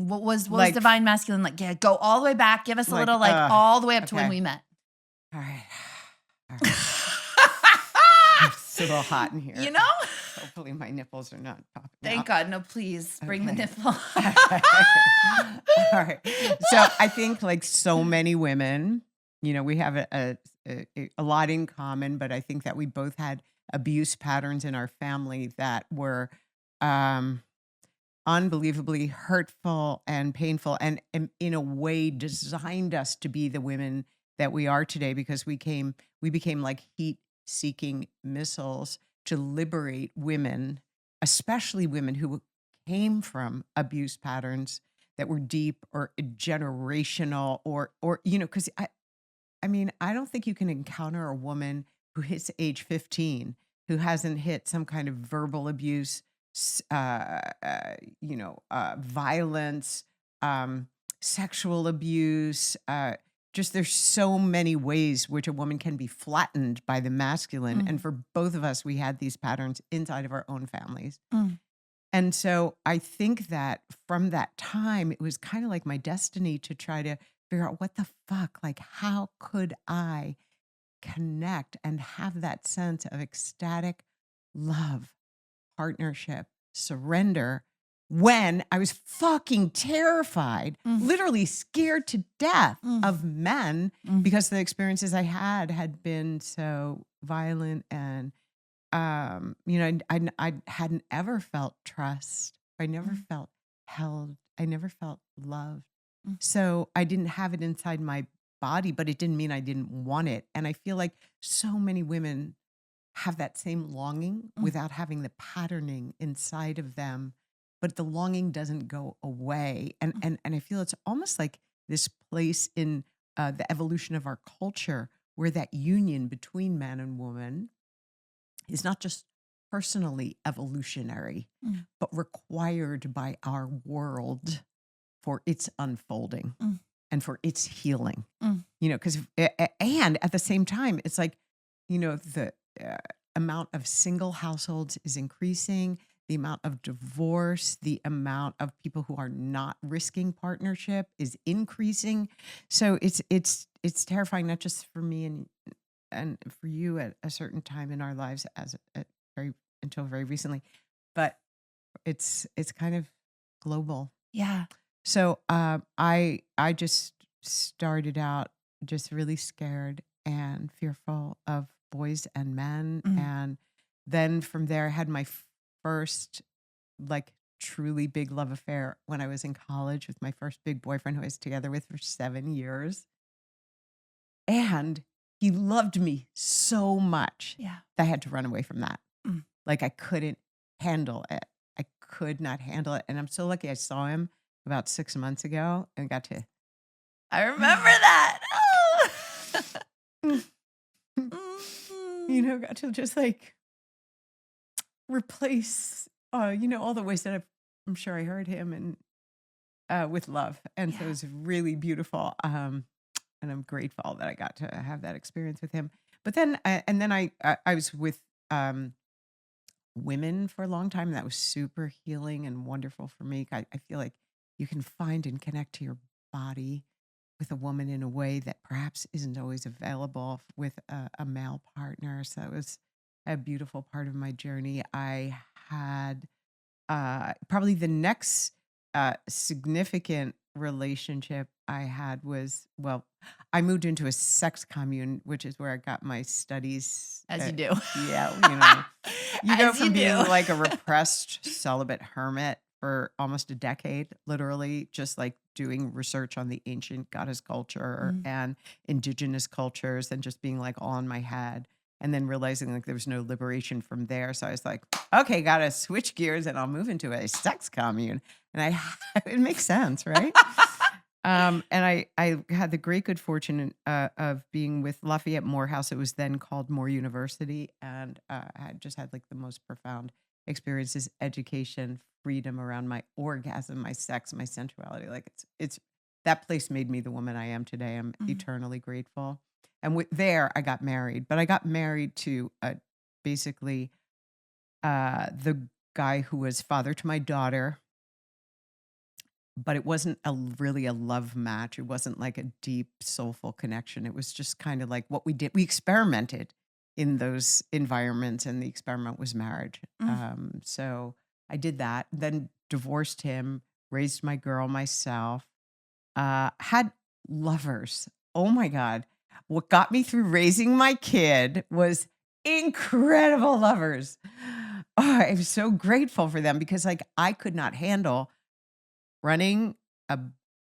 What was divine masculine like? Yeah, go all the way back. Give us a little all the way up to when we met. All right. It's a little hot in here. You know? Hopefully my nipples are not popping Thank out. God. No, please bring the nipple. All right. So I think like so many women, we have a lot in common, but I think that we both had abuse patterns in our family that were unbelievably hurtful and painful, and in a way designed us to be the women that we are today, because we became like heat-seeking missiles to liberate women, especially women who came from abuse patterns that were deep or generational, or because I don't think you can encounter a woman who hits age 15 who hasn't hit some kind of verbal abuse, violence, sexual abuse. Just there's so many ways which a woman can be flattened by the masculine. And for both of us, we had these patterns inside of our own families. And so I think that from that time, it was kind of like my destiny to try to figure out what the fuck, like how could I connect and have that sense of ecstatic love, partnership, surrender, when I was fucking terrified, literally scared to death of men, because the experiences I had been so violent, and I hadn't ever felt trust. I never felt held. I never felt loved. So I didn't have it inside my body, but it didn't mean I didn't want it. And I feel like so many women have that same longing without having the patterning inside of them, but the longing doesn't go away. And I feel it's almost like this place in the evolution of our culture where that union between man and woman is not just personally evolutionary, but required by our world for its unfolding and for its healing. Because and at the same time, it's like, the amount of single households is increasing, the amount of divorce, the amount of people who are not risking partnership is increasing. So it's terrifying, not just for me and for you at a certain time in our lives until very recently, but it's kind of global. Yeah. So I just started out just really scared and fearful of boys and men, and then from there I had my first like truly big love affair when I was in college with my first big boyfriend who I was together with for 7 years, and he loved me so much that I had to run away from that. Like I couldn't handle it. I could not handle it. And I'm so lucky I saw him about 6 months ago and got to. I remember that. Got to just like replace, all the ways that I'm sure I heard him and with love. And so it was really beautiful. And I'm grateful that I got to have that experience with him. But then, I was with women for a long time, and that was super healing and wonderful for me. I feel like you can find and connect to your body with a woman in a way that perhaps isn't always available with a male partner. So it was a beautiful part of my journey. I had probably the next significant relationship I had was, I moved into a sex commune, which is where I got my studies. As you do. Yeah, you go from being like a repressed celibate hermit for almost a decade, literally just like doing research on the ancient goddess culture and indigenous cultures, and just being like all in my head, and then realizing like there was no liberation from there. So I was like, okay, gotta switch gears and I'll move into a sex commune. And it makes sense, right? And I had the great good fortune of being with Lafayette Morehouse. It was then called Moore University, and I just had like the most profound experiences, education, freedom around my orgasm, my sex, my sensuality. Like it's that place made me the woman I am today. I'm eternally grateful. And there I got married, but I got married to basically the guy who was father to my daughter. but it wasn't really a love match. It wasn't like a deep, soulful connection. It was just kind of like what we did. We experimented in those environments, and the experiment was marriage. So I did that, then divorced him, raised my girl myself, had lovers. Oh my God. What got me through raising my kid was incredible lovers. Oh, I'm so grateful for them because like I could not handle running a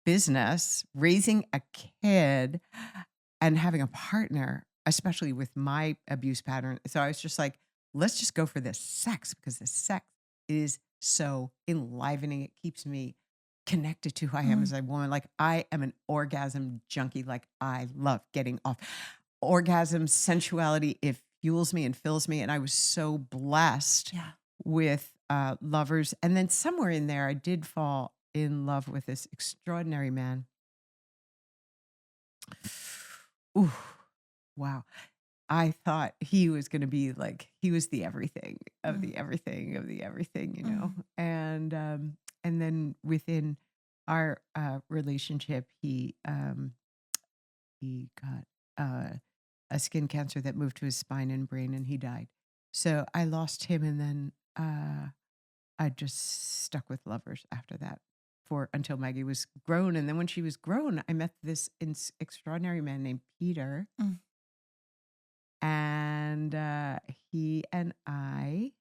business, raising a kid, and having a partner, especially with my abuse pattern. So I was just like, let's just go for this sex because the sex is so enlivening. It keeps me connected to who I am as a woman. Like I am an orgasm junkie. Like I love getting off. Orgasm, sensuality, it fuels me and fills me. And I was so blessed with lovers. And then somewhere in there, I did fall in love with this extraordinary man. Ooh, wow. I thought he was going to be like, he was the everything of the everything of the everything, you know? And then within our relationship, he got a skin cancer that moved to his spine and brain, and he died. So I lost him, and then I just stuck with lovers after that for until Maggie was grown. And then when she was grown, I met this extraordinary man named Peter. And he and I,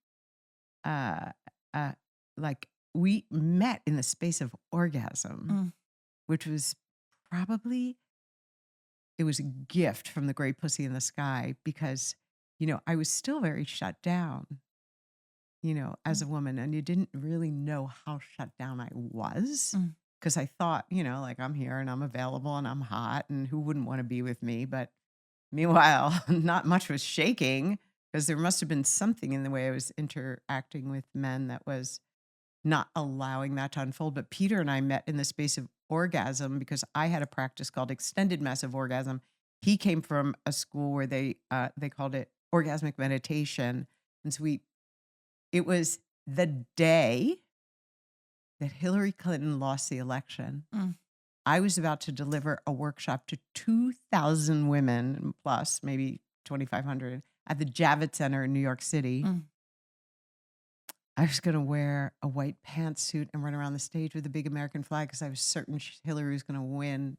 like, we met in the space of orgasm, which was probably, it was a gift from the great pussy in the sky because, you know, I was still very shut down, you know, as a woman. And you didn't really know how shut down I was because I thought, you know, like I'm here and I'm available and I'm hot and who wouldn't want to be with me? But meanwhile, not much was shaking because there must have been something in the way I was interacting with men that was not allowing that to unfold. But Peter and I met in the space of orgasm because I had a practice called extended massive orgasm. He came from a school where they called it orgasmic meditation. And so it was the day that Hillary Clinton lost the election. I was about to deliver a workshop to 2,000 women plus, maybe 2,500 at the Javits Center in New York City. I was going to wear a white pantsuit and run around the stage with a big American flag because I was certain Hillary was going to win.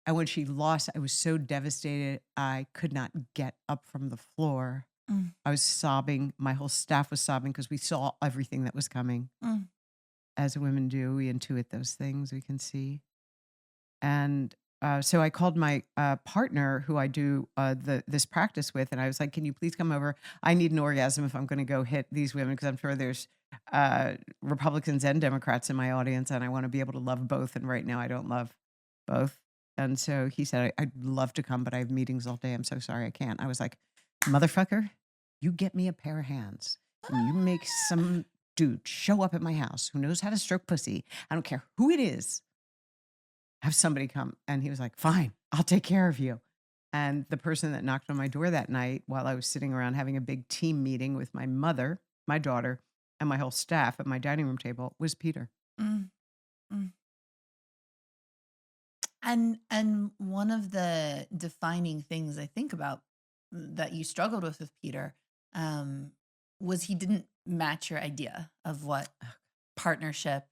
And when she lost, I was so devastated. I could not get up from the floor. I was sobbing. My whole staff was sobbing because we saw everything that was coming. As women do, we intuit those things we can see. And so I called my partner who I do this practice with, and I was like, can you please come over? I need an orgasm if I'm going to go hit these women, because I'm sure there's Republicans and Democrats in my audience, and I want to be able to love both. And right now I don't love both. And so he said, I'd love to come, but I have meetings all day. I'm so sorry I can't. I was like, motherfucker, you get me a pair of hands and you make some dude show up at my house who knows how to stroke pussy. I don't care who it is. Have somebody come. And he was like, fine, I'll take care of you. And the person that knocked on my door that night while I was sitting around having a big team meeting with my mother, my daughter, and my whole staff at my dining room table was Peter. And one of the defining things I think about that you struggled with Peter was he didn't match your idea of what partnership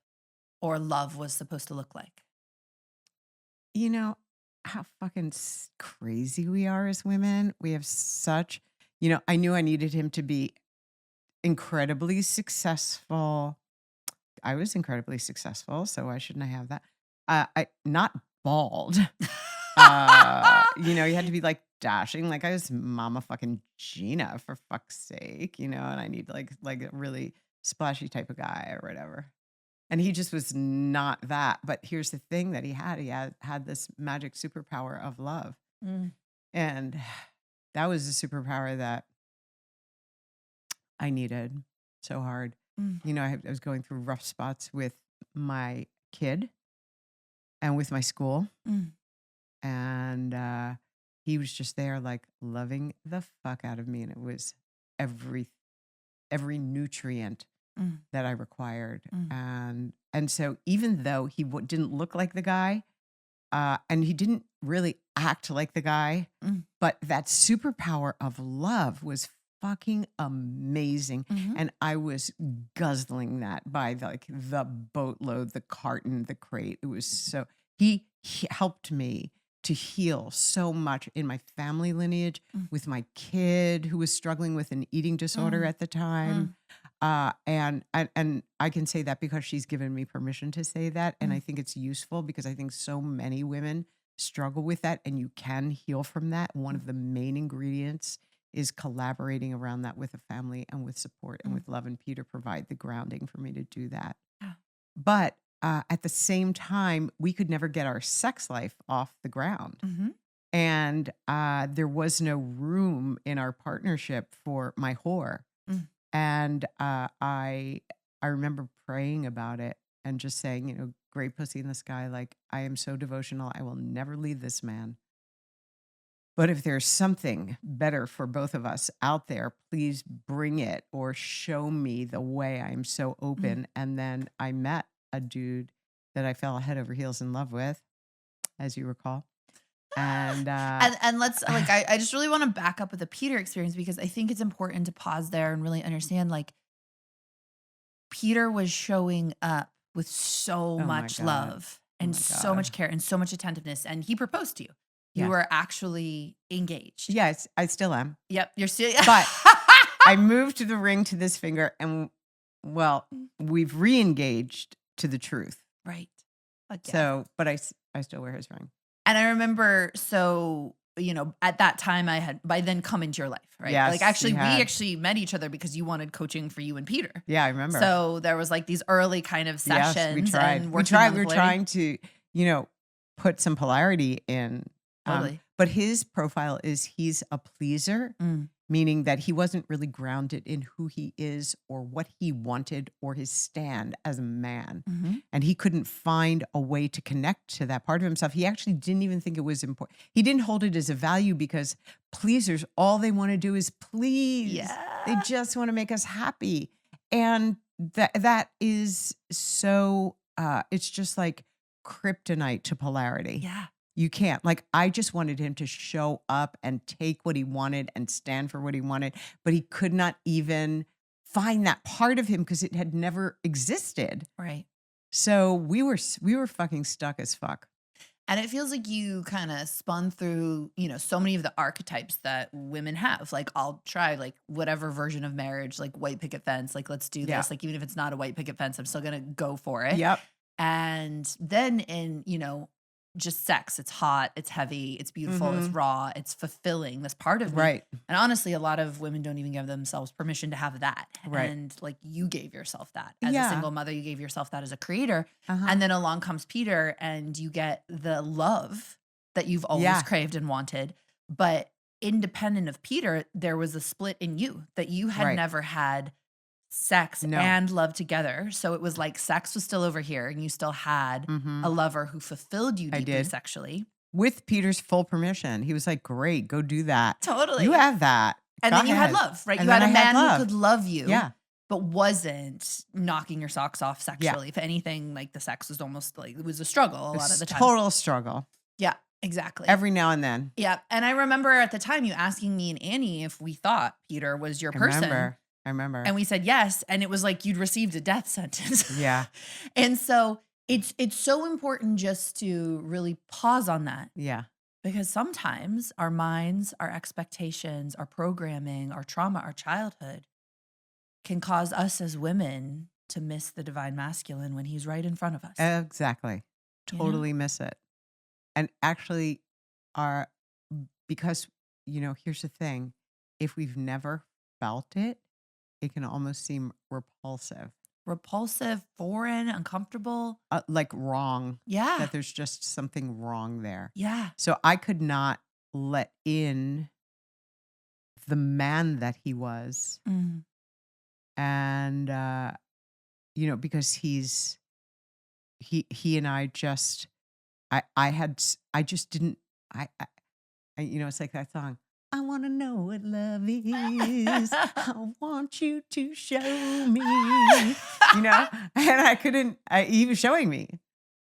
or love was supposed to look like. You know how fucking crazy we are as women. We have such, you know, I knew I needed him to be incredibly successful. I was incredibly successful, so why shouldn't I have that? I not bald. You know, you had to be like dashing, like I was Mama fucking Gena for fuck's sake, you know, and I need like a really splashy type of guy or whatever. And he just was not that. But here's the thing that he had this magic superpower of love. And that was a superpower that I needed so hard. You know, I was going through rough spots with my kid and with my school. And he was just there like loving the fuck out of me. And it was every nutrient that I required. And and so even though he didn't look like the guy, and he didn't really act like the guy, Mm. but that superpower of love was fucking amazing. Mhm. And I was guzzling that by like the boatload, the carton, the crate. It was so, he helped me to heal so much in my family lineage Mm. with my kid who was struggling with an eating disorder Mm. at the time. And I can say that because she's given me permission to say that. And I Mm. think it's useful because I think so many women struggle with that and you can heal from that. One of the main ingredients is collaborating around that with a family and with support and Mm. with love. And Peter provide the grounding for me to do that. Yeah. But at the same time, we could never get our sex life off the ground. Mhm. And there was no room in our partnership for my whore. Mm. And I remember praying about it and just saying, you know, great pussy in the sky, like I am so devotional, I will never leave this man. But if there's something better for both of us out there, please bring it or show me the way. I am so Mm. open. And then I met a dude that I fell head over heels in love with, as you recall. And And let's like I just really want to back up with the Peter experience because I think it's important to pause there and really understand like Peter was showing up with so oh my much God. love Oh and my so God. much care and so much attentiveness and he proposed to you. You Yes. were actually engaged. Yes, I still am. Yep, you're still But I moved the ring to this finger and well, we've re-engaged to the truth. right. Fuck yeah. So, but I still wear his ring. And I remember, so, you know, at that time I had by then come into your life, right? Yes, Like actually, you we had. actually met each other because you wanted coaching for you and Peter. Yeah, I remember. So there was like these early kind of sessions. Yes, we tried. And We working tried. on the We were polarity. trying to, you know, put some polarity in. Totally. But his profile is he's a pleaser, Mm. meaning that he wasn't really grounded in who he is or what he wanted or his stand as a man. Mhm. And he couldn't find a way to connect to that part of himself. He actually didn't even think it was important. He didn't hold it as a value because pleasers, all they want to do is please. They Yeah. just want to make us happy. And that is so, it's just like kryptonite to polarity. Yeah. You can't. Like, I just wanted him to show up and take what he wanted and stand for what he wanted, but he could not even find that part of him because it had never existed. Right. So we were fucking stuck as fuck. And it feels like you kind of spun through, you know, so many of the archetypes that women have. Like, I'll try like whatever version of marriage, like white picket fence, like let's do Yeah. this. Like, even if it's not a white picket fence, I'm still gonna go for it. Yep. And then in, you know, just sex, it's hot, it's heavy, it's beautiful, it's raw, it's fulfilling. That's part of me. Right. And honestly, a lot of women don't even give themselves permission to have that. Right. And like you gave yourself that as a Yeah. single mother, you gave yourself that as a creator. Uh-huh. And then along comes Peter and you get the love that you've always Yeah. craved and wanted. But independent of Peter, there was a split in you that you had Right. never had sex No. and love together. So it was like sex was still over here and you still had a lover who fulfilled you I deeply did. sexually. With Peter's full permission. He was like, great, go do that. Totally. You have that. And Go then you had ahead. love, right? And You had then a I had man love. who could love you, Yeah. but wasn't knocking your socks off sexually. If anything, like the sex was almost like it was a struggle a lot of the time. Total struggle. Yeah, exactly. Every now and then. Yeah. And I remember at the time you asking me and Annie if we thought Peter was your person. I remember. And we said yes. And it was like you'd received a death sentence. Yeah. And so it's so important just to really pause on that. Yeah. Because sometimes our minds, our expectations, our programming, our trauma, our childhood can cause us as women to miss the divine masculine when he's right in front of us. Exactly. You know? Totally miss it. And actually, because, you know, here's the thing. If we've never felt it, it can almost seem repulsive. Repulsive, foreign, uncomfortable. Like wrong. Yeah. That there's just something wrong there. Yeah. So I could not let in the man that he was. Mm. And, you know, because he and I just, I just didn't, you know, it's like that song. I want to know what love is. I want you to show me. And he was showing me,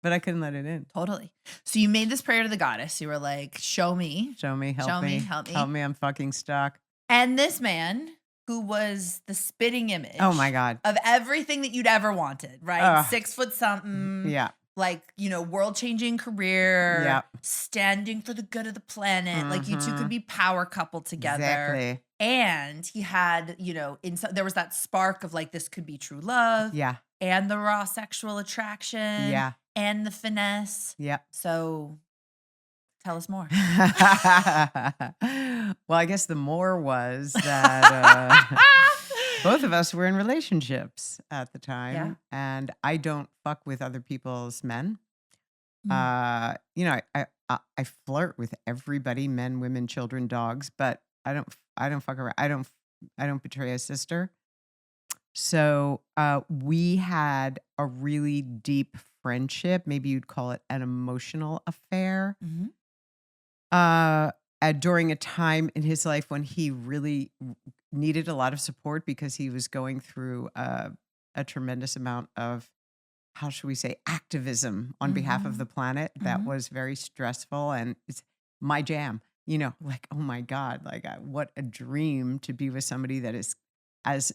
but I couldn't let it in. Totally. So you made this prayer to the goddess. You were like, show me. Show me, help Show me. me, help me. Help me, I'm fucking stuck. And this man, who was the spitting image Oh my God. of everything that you'd ever wanted, right? Ugh. 6 foot something. Yeah. Like, world-changing career, Yep. standing for the good of the planet. Like, you two could be power couple together. Exactly. And he had, there was that spark of like, this could be true love. Yeah. And the raw sexual attraction. Yeah. And the finesse. Yeah. So tell us more. Well, I guess the more was that both of us were in relationships at the time. Yeah. And I don't fuck with other people's men. Mm. I flirt with everybody, men, women, children, dogs, but I don't fuck around. I don't betray a sister. So we had a really deep friendship. Maybe you'd call it an emotional affair. Mhm. During a time in his life when he really needed a lot of support because he was going through a tremendous amount of, how should we say, activism on behalf of the planet that was very stressful. And it's my jam, like, oh my God, like what a dream to be with somebody that is as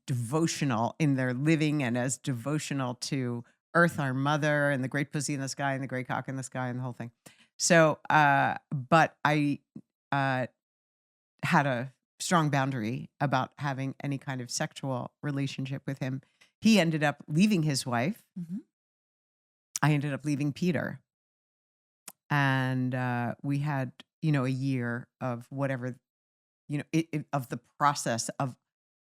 devotional in their living and as devotional to Earth, our mother, and the great pussy in the sky and the great cock in the sky and the whole thing. So, but I had a strong boundary about having any kind of sexual relationship with him. He ended up leaving his wife. Mhm. I ended up leaving Peter. And we had, a year of whatever, of the process of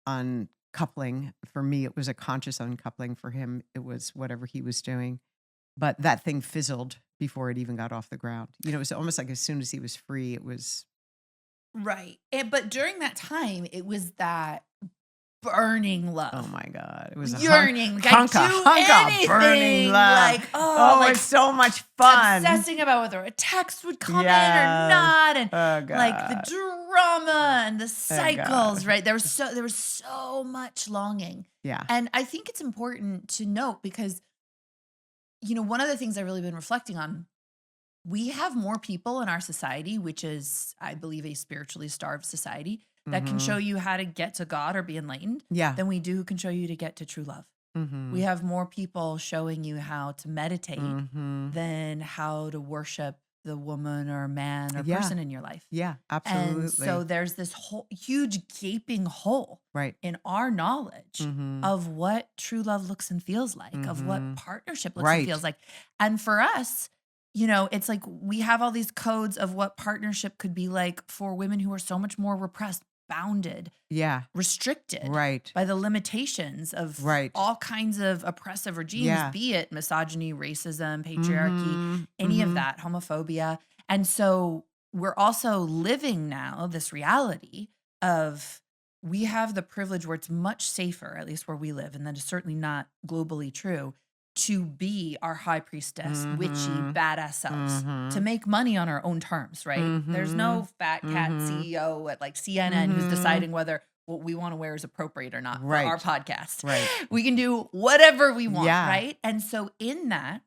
uncoupling. For me, it was a conscious uncoupling. For him, it was whatever he was doing. But that thing fizzled before it even got off the ground. It was almost like as soon as he was free, it was. Right. But during that time, it was that burning love. Oh my God. It was a yearning. Hunka, burning love. Like, like it's so much fun. Obsessing about whether a text would come in or Yes. not. And Oh God. like the drama and the cycles, God. right? There was so much longing. Yeah. And I think it's important to note because, one of the things I've really been reflecting on, we have more people in our society, which is, I believe, a spiritually starved society that can show you how to get to God or be enlightened Yeah. than we do who can show you to get to true love. We have more people showing you how to meditate than how to worship the woman or man or Yeah. person in your life. Yeah, absolutely. And so there's this whole huge gaping hole right. in our knowledge of what true love looks and feels like, of what partnership looks and Right. feels like. And for us, it's like we have all these codes of what partnership could be like for women who are so much more repressed, bounded, Yeah. restricted Right. by the limitations of Right. all kinds of oppressive regimes, Yeah. be it misogyny, racism, patriarchy, any of that, homophobia. And so we're also living now this reality of we have the privilege where it's much safer, at least where we live, and that is certainly not globally true, to be our high priestess, witchy, badass selves, to make money on our own terms, right? There's no fat cat CEO at like CNN who's deciding whether what we want to wear is appropriate or not Right. for our podcast. Right. We can do whatever we want, Yeah. right? And so in that,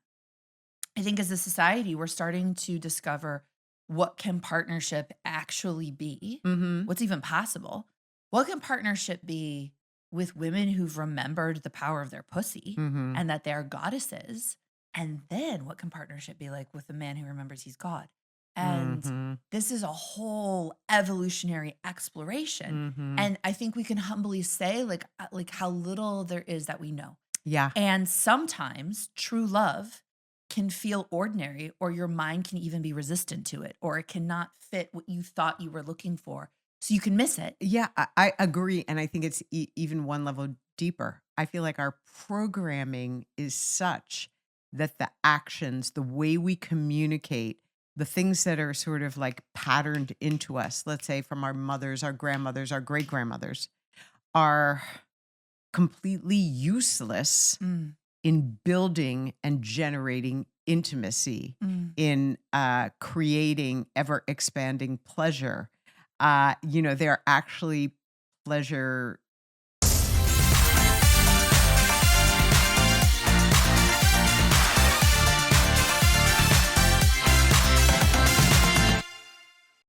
I think as a society, we're starting to discover what can partnership actually be, what's even possible. What can partnership be with women who've remembered the power of their pussy and that they're goddesses? And then what can partnership be like with a man who remembers he's God? And this is a whole evolutionary exploration. And I think we can humbly say like how little there is that we know. Yeah. And sometimes true love can feel ordinary, or your mind can even be resistant to it, or it cannot fit what you thought you were looking for. So you can miss it. Yeah, I agree. And I think it's even one level deeper. I feel like our programming is such that the actions, the way we communicate, the things that are sort of like patterned into us, let's say from our mothers, our grandmothers, our great grandmothers, are completely useless in building and generating intimacy, in creating ever expanding pleasure. they're actually pleasure